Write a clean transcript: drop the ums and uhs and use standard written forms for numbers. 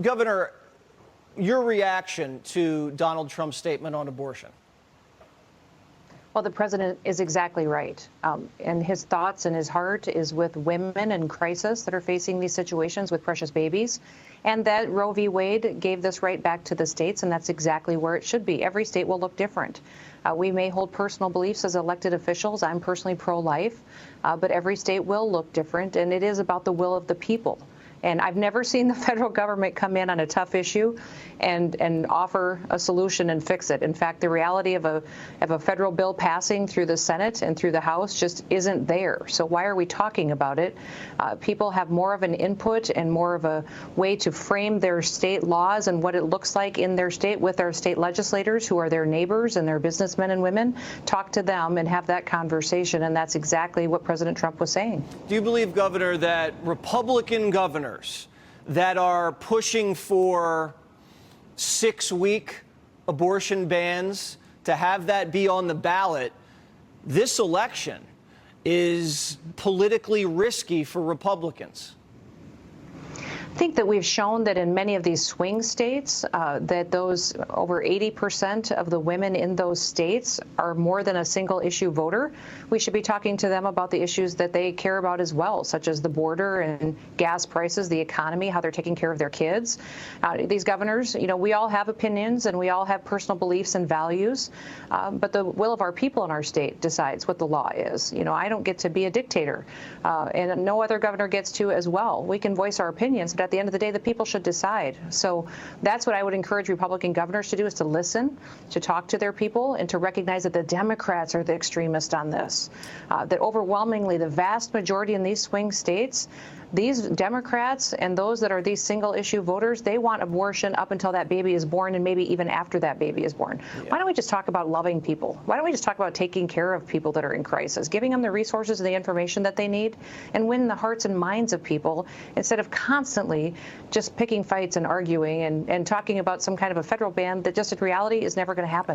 Governor, your reaction to Donald Trump's statement on abortion? Well, the president is exactly right. And his thoughts and his heart is with women in crisis that are facing these situations with precious babies. And that Roe v. Wade gave this right back to the states, and that's exactly where it should be. Every state will look different. We may hold personal beliefs as elected officials. I'm personally pro-life, but every state will look different, and it is about the will of the people. And I've never seen the federal government come in on a tough issue and offer a solution and fix it. In fact, the reality of a federal bill passing through the Senate and through the House just isn't there. So why are we talking about it? People have more of an input and more of a way to frame their state laws and what it looks like in their state with our state legislators who are their neighbors and their businessmen and women. Talk to them and have that conversation. And that's exactly what President Trump was saying. Do you believe, Governor, that Republican governors that are pushing for 6-week abortion bans, to have that be on the ballot this election, is politically risky for Republicans? I think that we've shown that in many of these swing states, that those over 80% of the women in those states are more than a single issue voter. We should be talking to them about the issues that they care about as well, such as the border and gas prices, the economy, how they're taking care of their kids. These governors, we all have opinions and we all have personal beliefs and values, but the will of our people in our state decides what the law is. I don't get to be a dictator, and no other governor gets to as well. We can voice our opinions, but at the end of the day, the people should decide. So that's what I would encourage Republican governors to do, is to listen, to talk to their people, and to recognize that the Democrats are the extremists on this. That overwhelmingly, the vast majority in these swing states, these Democrats and those that are these single issue voters, they want abortion up until that baby is born and maybe even after that baby is born. Yeah. Why don't we just talk about loving people? Why don't we just talk about taking care of people that are in crisis, giving them the resources and the information that they need, and win the hearts and minds of people instead of constantly just picking fights and arguing and talking about some kind of a federal ban that just in reality is never going to happen.